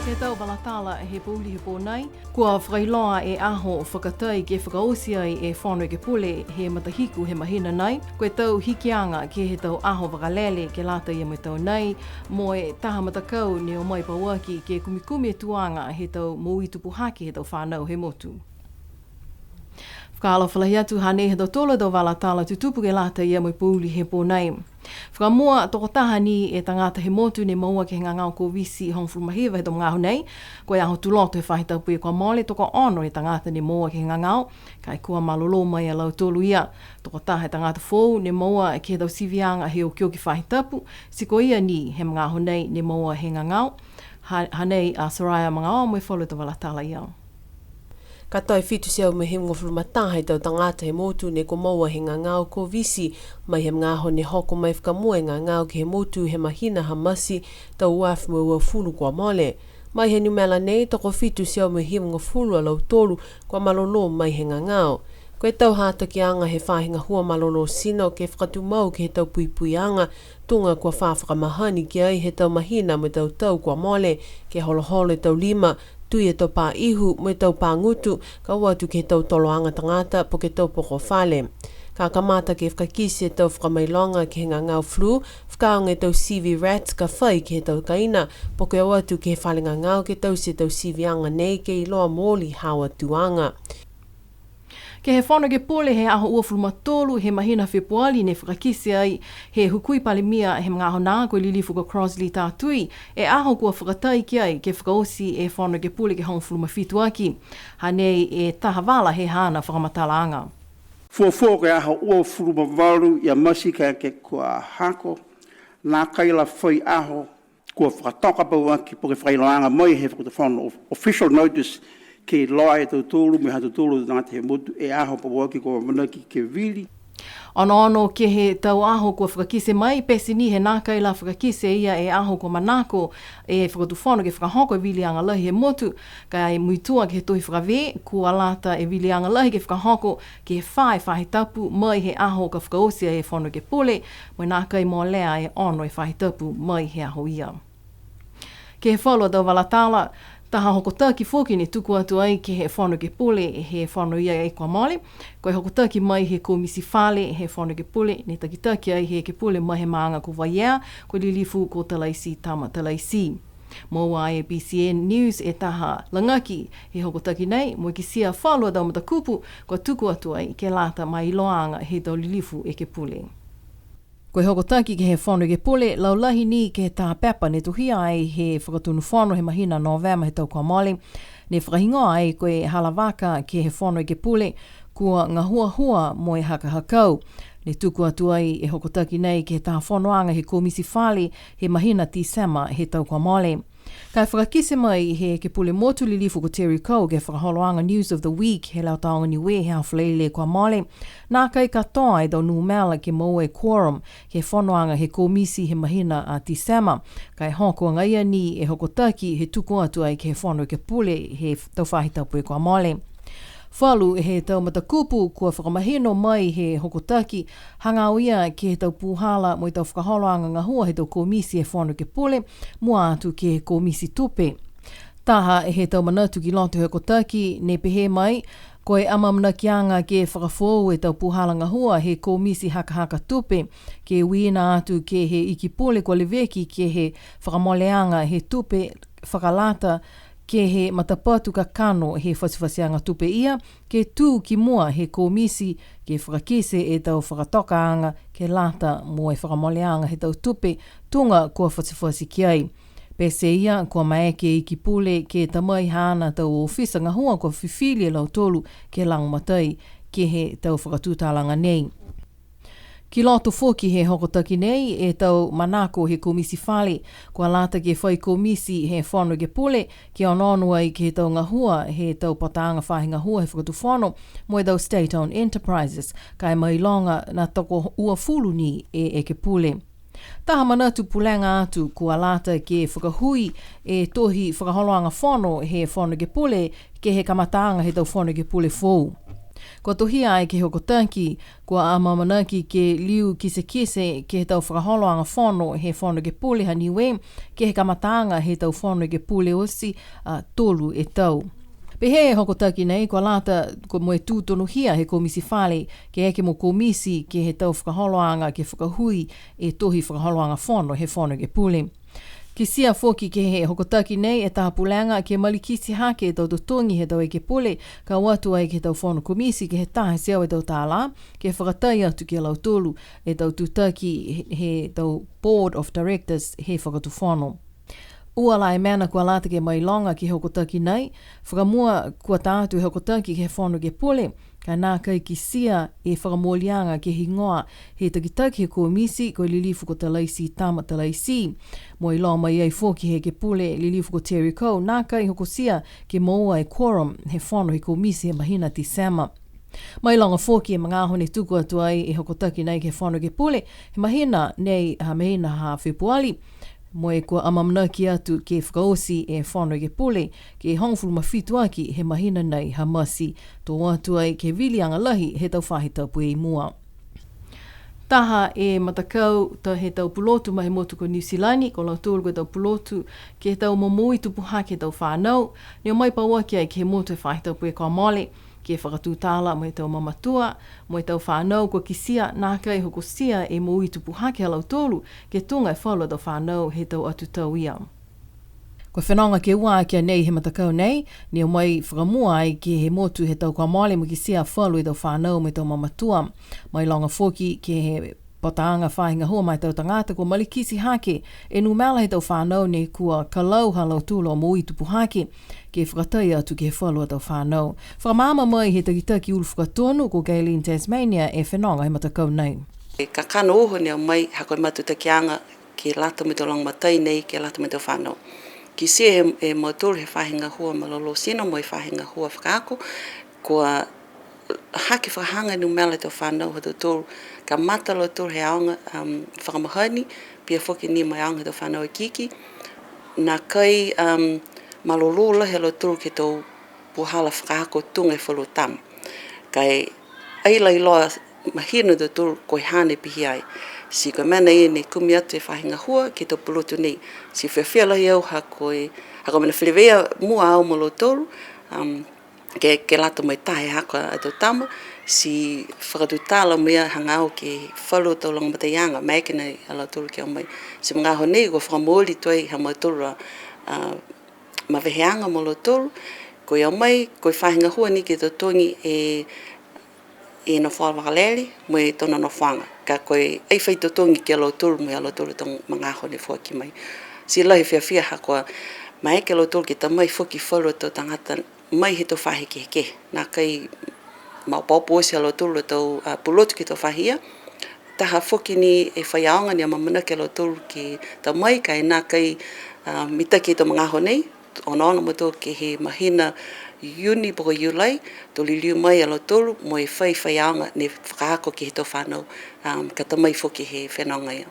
Ke tau walatala he pūli he pōnei, kua whakailoa e aho whakatai ke whakaosia e whānau ke pule he matahiku he mahina nei. Koe tau hikianga ke he tau aho wakalele ke lata ia mai tau nei, mo e taha matakau ne o mai pauaki ke kumikumi e tuanga he tau mui tupuhaki he tau whānau he motu. Whakaala whalahi atu hane he tau tola tau walatala tutupu ke lata ia mai pūli he pōnei. Whakamua toko taha ni e tangata he motu ne maua ke ngā ngau ko visi hong fulmahiwa he tau ngāhu nei. Koe aho tuloto he whahitau pui kua mole toko ono e tangata ne maua ke ngā ngau. Kai kua malolo mai a lau tolu ia. Toko taha he tangata fōu ne maua ke he tau sivianga he o kio ki whahitapu. Siko ia ni he ngāhu nei ne maua he ngā ngau. Hanei a Sariah Magaoa mai wholo tau walatala ia. Ka tai fitu se au me he ngofuru mataha tau tangata he motu ne ko maua he ngā ngau ko visi mai he ngaho ne hoko mai whakamua e ngā ngau ke he motu he mahina ha masi tau uafu me ua fulu kua mole. Mai he numela nei toko fitu se au me he ngofuru a lau tolu kua malolo mai he ngā ngau. Koe tau hata ki anga he whahinga hua malolo sino ke whakatu mau ke he tau pui anga tunga kua whawhakamahani ki ai he tau mahina me tau kua mole ke holoholo tau lima tui e tau pā ihu me tau pā ngutu ka watu ke tau toloanga tangata po ke tau poko whale. Ka kamata ke whakakisi e tau whakamailonga ke ngā ngau flu, whakaonga e tau CV rats ka whai ke tau kaina po ke watu ke whale ngā ngau ke tau se tau CV anga nei ke iloa mōli hawa tuanga. Ke he whānau ke pole he aho uafulu matolu he mahina whepuali ne whakakisi ai he hukui palimia he mga aho nā koe lilifu ka Crossley tātui e aho kua whakatai ki ai ke whakaosi e whānau ke pole ke hongfulu mawhitu aki. Hanei e taha wala he hana whakamatala anga. Fuafua ke aho uafulu mawalu ia masika ke kua hako nā kaila whai aho kua whakatoka pau aki po ke whailoanga mai he whakatawhānau official notice ke loa e tau tōru me hatu tōru tangata he motu e aho pawaki kua manaki ke vili. Ono ke he tau aho kua whakakise mai, pesi ni he nākai la whakakise ia e aho kua manako e whakatuwhano ke whakahoko e vili anga lahi he motu, ka e muitua ke he tohi whakawe, kua lata e vili anga lahi ke whakahoko ke he whahitapu mai he aho ka whakaosia e whano ke pole, mai nākai mō lea e ono e whahitapu mai he aho ia. Ke he whalo tau walatala, taha hoko taki whoki ne tuku atu ai ke he whānau ke pule he whānau ia e kua male. Koe hoko taki mai he komisi whale he whānau ke pule ne taki ai he ke pule mai he maanga ko waiea ko lilifu ko talaisi tama talaisi. Moa e BCN News e taha langaki he hoko taki nei mo ki sia whalua tau matakupu ko tuku atu ai ke lata mai loanga he tau lilifu e ke pule. Koe hoko taki ke he whānau ke pole, laulahi ni ke he taha pepa ne tuhia ai he whakatunu whānau he mahina Novema he tau kua mole. Ne whakahingoa ai koe halavaka ke he whānau ke pole, kua ngā hua mo e hakahakau. Ne tuku atu ai e hoko taki nei ke he taha whānauanga he komisi whale he mahina Tisama he tau kua mole. Kai whakakise mai he ke pule motu lilifu ko Terry Coe ke whakaholoanga News of the Week he lau taonga Niue he hawhaleile kua mole. Nā kai katoa e tau numela ke maua e quorum he whanoanga he komisi he mahina a Tisama. Kai hoko ngaia ni e hoko taki he tuku atu ai ke he whano ke pule he tau whahitapu e kua mole. Whalu he tau matakupu kua whakamahino mai he hokotaki hangau ia ke he tau puhala mo i tau whakaholoanga ngā hua he tau komisi e whanu ke pole mua atu ke he komisi tupe. Taha he tau manatu ki loto he hokotaki ne pehe mai koe amamnakianga ke whakafou e tau puhala ngā hua he komisi haka tupe ke wina atu ke he iki pole kua leveki ke he whakamoleanga he tupe whakalata ke he matapatu ka kano he whasiwhasianga tupe ia, ke tū ki mua he komisi ke whakakise e tau whakatokaanga ke lata mo e whakamoleanga he tau tupe tunga kua whasiwhasi ki ai. Pese ia kua maeke i ki pule ke tamai hana tau ofisa ngā hua kua whiwhili lau tolu ke langmatai ke he tau whakatūtalanga nei. Ki loto foki he hokotaki nei e tau manako he komisi whale, kua lata ke whai komisi he whanu ke pule, ki anonu ai ke tau ngahua he tau pataanga whahinga hua he whakatu whanu, mo e tau state-owned enterprises, kai mai longa na toko ua fulu ni e ke pule. Taha manatu pulenga atu kua lata ke whakahui e tohi whakaholoanga whanu he whanu ke pule, ke he kamataanga he tau whanu ke pule fōu. Ko tohia ai ke hokotaki, kua amamanaki ke liu kise ke he tau whakaholoanga whono he whono ke pule ha Niue, ke he kamatanga he tau whono ke pule osi tolu e tau. Pe he hokotaki nei, kua lata ko moe tūtono hia he komisi whale, ke eke mo komisi ke he tau whakaholoanga ke whakahui e tohi whakaholoanga whono he whono ke pule. Ki sia foki ke he hokotaki nei e taha pulanga ke malikisi hake e tau totongi he tau e ke pule, ka watu ai ke tau whono komisi ke he taha seau e tau tāla, ke whakatai atu ke lau tolu e tau tutaki he tau Board of Directors he whakatu whono. Ua lai mena kua lata ke mai longa ki hokotaki nei, whakamua kua tātu he hokotaki ke he whono ke pule, ka nā kai ki sia e whakamolianga ke hingoa he takitaki he komisi ko lilifu ko talaisi tama talaisi. Mo i loa mai ai fōki he ke pule lilifu ko Terry Coe, nā kai hoko sia ke moua e quorum he whono he komisi he mahina ti sama. Mai longa fōki e mga hone tuku atu ai e hokotaki nei ke whono ke pule, he mahina nei ha mahina ha Februari, mo e kua amamnaki atu ke whakaosi e whono ke pule, ke hongfulu mawhitu aki he mahina nei ha masi, tō atu ai ke vilianga lahi he tau whahita pui mua. Taha e matakau ta he tau pulotu mahi motu ko New Zealand, ko lau tūru ko tau pulotu ke he tau momoi tupu hake tau whanau, ni o mai pauaki ai ke he motu e whahita pui kua mole, ke whakatū tāla mo e tau mamatua, mo e tau whanau kua kisia, nā kai hoko sia e mo i tupu hake halau tōru, ke tunga e whalua tau whanau he tau atu tau ia. Ko whenonga ke ua kia nei he matakau nei, ni o mai whakamua ai ke he motu he tau kua mole mo kisia whalua i tau whanau mo e tau mamatua, mai longa foki ke he potaanga whahinga hoa mai tau tangata ko malikisi hake, e numela he tau whanau ne kua kalau halau tūlo mo i tupu hake, ke whakatai atu ke whalua tau whanau. Whakamama mai he takitaki ulu whakatonu ko Gaylene Tasmania e whenonga he matakau nei. Ka kano oho nea mai hako matu takianga ke lata me tau lang matai nei ke lata me tau whanau. Ki se e mautoro he whahinga hua malolo sino mo e whahinga hua whakaako, kua hake whahanga numela tau whanau ha tau tōru, ka mata lo tōru he aonga whakamahani, pia whoki ni mai aonga tau whanau e kiki, nā kai malolo lahe lo tōru ke tau puhala whakaako tunga e whalu tam. Kai aila i loa mahina tau tōru koi hane pihi ai. Si koe mena e ne kumi atu e whahinga hua ke tau pulotu nei. Si whiawhia lahi au hako mena whirewea mua au mo lo tōru, ke lato mai tahe hako a tau tama, si whakatu tāla mea hanga au ke whalu tau langa mataianga, maikina a lau tōru ke au mai. Si mga ho nei, ko whakamoli toi ha mau tōru maweheanga mo lo tōru, koe au mai, koe whahinga hua ni ke tau tongi e no whaal wakaleri, mo e tona no whanga. Ka koe ei whai tau tongi ke lau tōru, mo e lau tōru tong mga ho ne whaki mai. Si lahi whiawhia hakoa, mai ke lau tōru ke ta mai whaki whalu tau tangata, mai he tau whahe ke heke. Nā kai mau paupo osi a lau tōru tau pulotu ke tau whahia, taha whaki ni e whai aonga ni a mamana ke lau tōru ke tau mai, kai nā kai mita ke tau mga ho nei, ona mo tō ke he mahina Iuni poko iulai, tō liliu mai alo tōru, mo e whai aonga ne whakaako ki he tō whanau, ka tamai whoki he whenonga ia.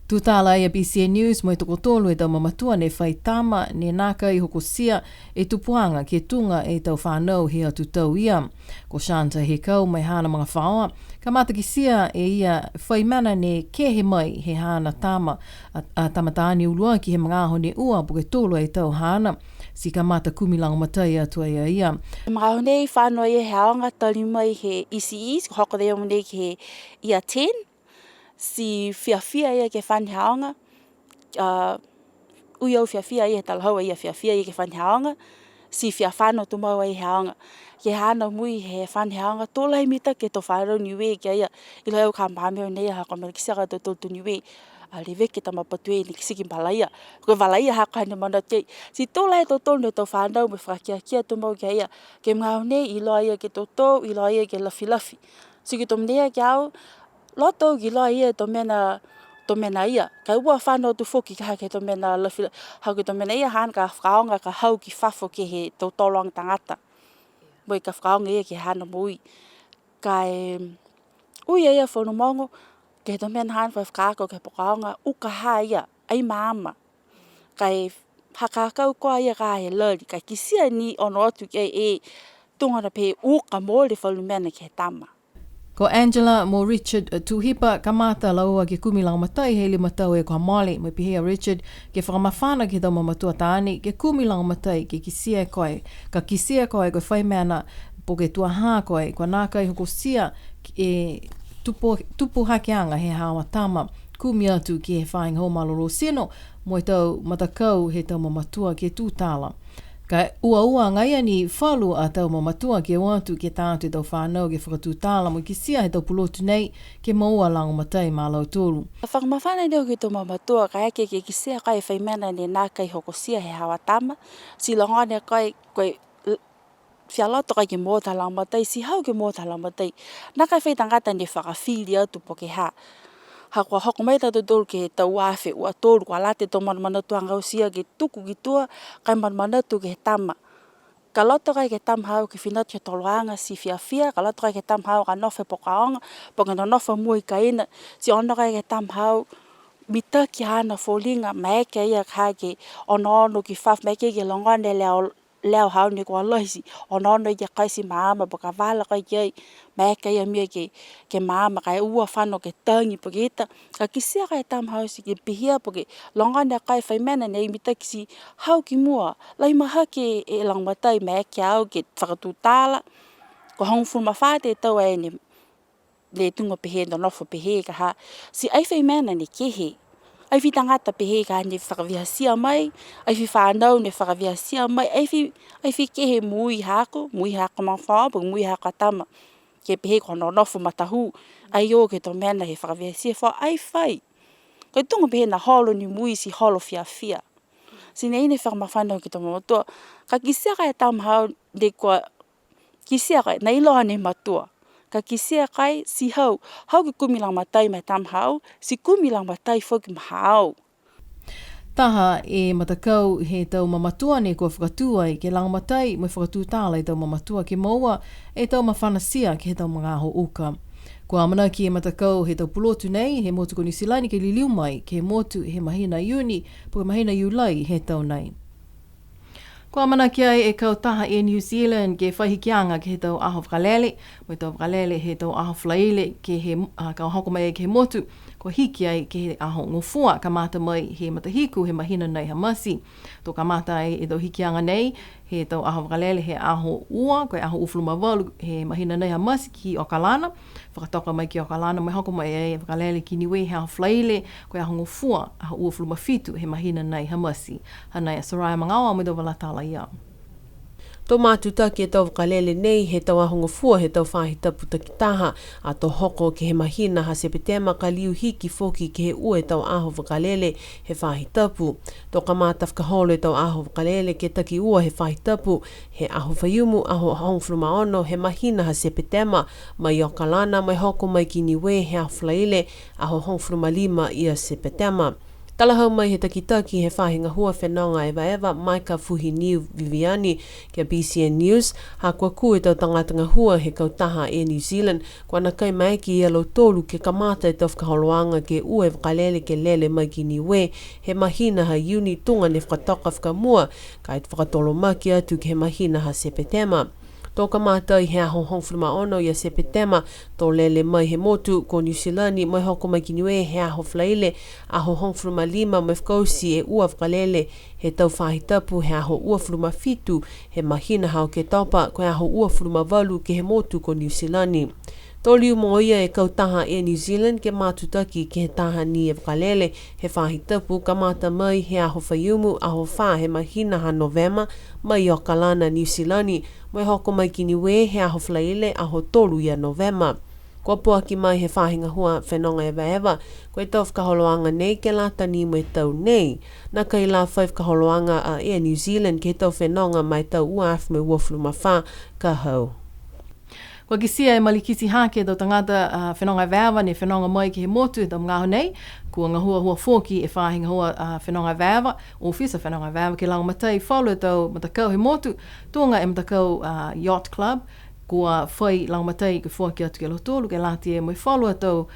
Tūtāla ia BCN News, mo e toko tōlu e tau mamatua ne whai tama, ne nāka i hoko sia e tupuanga ke tunga e tau whanau he atu tau ia. Ko Shanta he kau mai hana mga whaoa, ka mata ki sia e ia whai mana ne ke he mai he hana tama, a tamataani ulua ki he mga aho ne ua po ke tōlu e tau hana. Si ka mata kumilang matai atu ai ia. Mga honei whanau e he aonga tali mai he isi, hoko reo mone ki he ia 10. Si whiawhia ia ke whani aonga. Ui au whiawhia ia tala haua ia whiawhia ia ke whani aonga. Si whiawhano tu mau ai he aonga. Ke hana mui he whani aonga tōlai mita ke tō whaero Niue kia ia. Ila au ka mpameo nei hako mera kisaka tō tō Niue. Lewe ke ta mapatu e ni kisiki mbalaia. Koe valaia hako hane mana tei. Si tōlai tō tō ne tō whanau me whakia tō mau kia ia. Ke mga nei i loa ia ke tō tō, i loa ia ke lafi. Si ke tō mnea kia au, loto ki loa ia tō mena ia. Ka ua whanau tu whoki ka hake tō mena lafi. Hau ke tō mena ia hana ka whakaonga ka hau ki whafo ke he tō tōloang tangata. Moi ka whakaonga ia ke hana mui. Ka ui ia whono mongo, ke tō mena hana whakaako ke pokaonga uka haa ia, ai maama. Kai hakakau koa ia ka he lari, kai kisia ni ono atu ke tunga pe uka mo le falumena ke tama. Ko Angela mo Richard tuhipa kamata laua ke kumilang matai he lima tau e ko Molly mo pihea Richard ke whakamawhana ke tau mamatua taani ke kumilang matai ke kisia koe ka kisia koe ko whaimena po ke tuaha koe ko nākai hoko sia e tupu hakeanga he hawa tama kumi atu ki he whainga ho malolo sino mo i tau matakau he tau mamatua ke tūtala. Ka ua ngai ni whalu a tau mamatua ke watu ke tātu tau whanau ke whakatūtala mo ki sia he tau pulotu nei ke maua lango matai mā lau tōru. Whakamawhana reo ki tau mamatua ka eke ke kisia kai whaimena ni nākai hoko sia he hawa tama si langone kai koe whialoto kai ke mōta lang matai si hau ke mōta lang matai nā kai whaitangata ni whakawhili atu po ke ha. Hakua hoko mai tatu tōru ke tau awhi ua tōru kua late tō manmanatu angau sia ke tuku ki tua kai manmanatu ke tama. Ka loto kai ke tam hau ke whinatu ke toloanga si whiawhia, ka loto kai ke tam hau ka nofe po kaonga, po ka nofa mui ka ina, si ono kai ke tam hau mita ki hana fōlinga mai ke ia ka ke ono ki whaf mai ke longone leo hau ni kua loisi, ono i ke kaisi maama po ka wala kai ke mai ke ia mia ke maama kai ua whano ke tangi po ke ita, ka kisia kai tam hau si ke pihia po ke longone kai whaimena nei mita ki si hau ki mua, lai maha ke e lang matai mai ke au ke whakatūtala, ko hongfu mawhate tau e ni le tunga pehe no nofo pehe ka ha, si ai whaimena ni kehe, ai fi tangata pehe ka ni whakavihasia mai, ai fi whanau ni whakavihasia mai, ai fi kehe mui hako mang whaopo, mui hako atama, ke pehe ko no nofo matahu, ai o ke to mena he whakavihasia wha ai whai. Kai tunga pehe na holo ni mui si holo whiawhia. Si nei ne whakamawhanau ki to mamatua, ka kisia kai tam hau de kua, kisia kai na iloha ne matua. Ka kisia kai si hau ki kumilang matai mai tam hau, si kumilang matai whoki mahau. Taha e matakau he tau mamatua ne kua whakatua i ke langamatai mai whakatūtala i tau mamatua ke maua e tau mawhanasia ke he tau mga aho uka. Kua amana ki e matakau he tau pulotu nei he motu ko New Zealand ke liliu mai ke motu he mahina iuni po ke mahina iulai he tau nei. Kua mana ki ai e kau taha e New Zealand ke whahikianga ke he tau aho whakalele, mo tau whakalele he tau aho whalaile ke he kau hoko mai ke he motu, ko hiki ai ke he aho ngofua ka mata mai he matahiku he mahina nei hamasi. Tō ka mata ai e tau hikianga nei, he tau aho whakalele he aho ua, koe aho ufulumawalu he mahina nei hamasi ki Okalana, whakatoka mai ki Okalana, mai hoko mai e whakalele ki Niue he aho whalaile, koe aho ngofua, aho ufulumafitu he mahina nei hamasi. Hanai a Sariah Magaoa me tau walatala ia. Tō mātutaki e tau whakalele nei he tau ahonga fua he tau whahitapu takitaha a tō hoko ke he mahina ha sepetema ka liu hiki foki ke he ua e tau aho whakalele he whahitapu. Tō ka māta whakaholo e tau aho whakalele ke taki ua he whahitapu he aho whaiumu aho hongfluma ono he mahina ha sepetema mai Okalana mai hoko mai ki Niue he aho whalaile aho hongfluma lima ia sepetema. Talahau mai he takitaki he whahinga hua whenonga ewa mai ka fuhi Niu Viviani kia BCN News ha kua ku e tau tangatanga hua he kautaha e New Zealand kua na kai mai ki ialo tolu ke kamata e tau whakaholoanga ke ue whakalele ke lele mai ki Niue he mahina ha uni tunga ne whakatoka whakamua ka e whakatolo maki atu ke he mahina ha sepetema. Tō ka mātai he aho hongwhuruma ono ia sepetema, tō lele mai he motu ko New Zealand mai hoko mai ki Niue he aho whalaile, aho hongwhuruma lima mai whakausi e ua whakalele he tau whahitapu he aho ua whuruma fitu he mahina hao ke taupa ko aho ua whuruma walu ke he motu ko New Zealand. Tō liu mo ia e kautaha e New Zealand ke mātutaki ke he taha ni e whakalele he whahitapu ka māta mai he aho whaiumu aho wha he mahina ha Novema mai Okalana New Zealand mai hoko mai ki Niue he aho whalaile aho tolu ia Novema. Kua puaki mai he whahinga hua whenonga ewa, koe tau whakaholoanga nei ke lata ni me tau nei. Nā kai la whai whakaholoanga a e New Zealand ke tau whenonga mai tau uaf me uafluma wha ka hau. Kua kisia e malikisi hake tau tangata whenonga ewa ne whenonga mai ki he motu tau ngaho nei, kua ngahua hua fōki e whahinga hua whenonga ewa, ofisa whenonga ewa ke lau matai whaulu tau matakau he motu, tuanga e matakau Yacht Club, kua whai lau matai ke fōki atu ke lotolu, ke lati e mai whaulu tau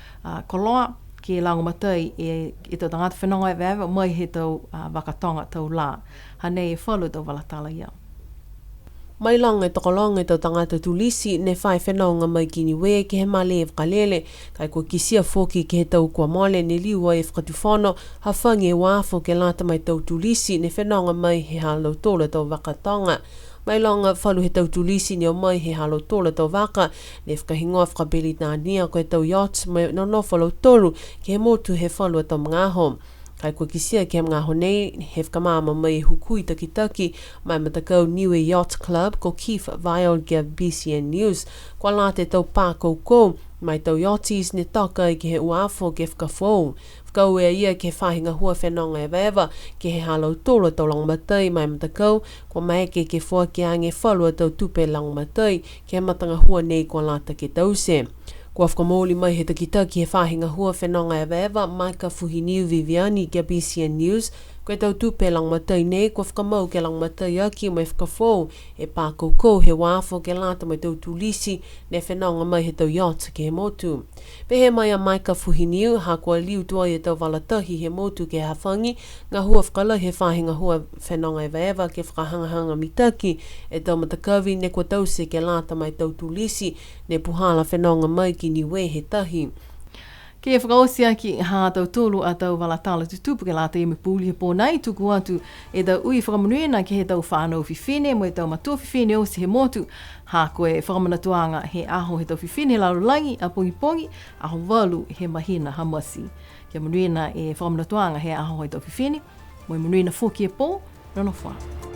koloa, ke lau matai e tau tangata whenonga ewa, mai he tau wakatonga tau la. Hanei e whaulu tau walatala ia. Mai longa tokolonga tau tangata tulisi ne whai whenonga mai ki Niue ke he male e whakalele, kai kua kisia foki ke he tau kua mole ne liua e whakatuwhono, hawhangi e wafo ke lata mai tau tulisi ne whenonga mai he halo tola tau wakatonga. Mai longa whalu he tau tulisi ni o mai he halo tola tau waka, ne whakahingoa whakabeli nānia ko he tau yachts mai no whalau tolu ke he motu he whalu tau mngaho. Kai kua kisia ke mga honei he whakamama mai hukui taki mai matakau Niue Yacht Club ko Keith Viol kia BCN News. Kua la te tau pākoukou mai tau yachties ne taka i ke he uafo ke whakawhou. Whakau e ia ke whahinga hua whenonga e wewa ke he halo tola tau langmatai mai matakau kua maeke ke whua ke ange whalua tau tupe langmatai ke he matanga hua nei kua lata ke tause. Kua whakamoli mai he taki he whahinga hua whenonga e wewa mai ka Fuhiniu Viviani kia BCN News koe tau tupe langmatai nei kua whakamau ke langmatai aki mai whakawhou e pākoukou he wāwho ke lata mai tau tulisi ne whenonga mai he tau yacht ke he motu. Pehe mai a mai ka Fuhiniu ha kua liu tua e tau walatahi he motu ke hawhangi ngā hua whakala he whahinga hua whenonga e wewa ke whakahangahanga mitaki e tau matakawi ne kua tause ke lata mai tau tulisi ne puhala whenonga mai ki Niue he tahi. Ke e whakaosia ki ha tau tolu a tau walatala tutupu ke lata e me pūli he pōnai tuku atu e tau ui whakamanuena ke he tau whānau whiwhine mo e tau matua whiwhine o si he motu ha koe whakamanatuanga he aho he tau whiwhine larulangi a pongi aho walu he mahina hamasi. Ke manuena e whakamanatuanga he aho he tau whiwhine mo e manuena whoki e pō, nono wha.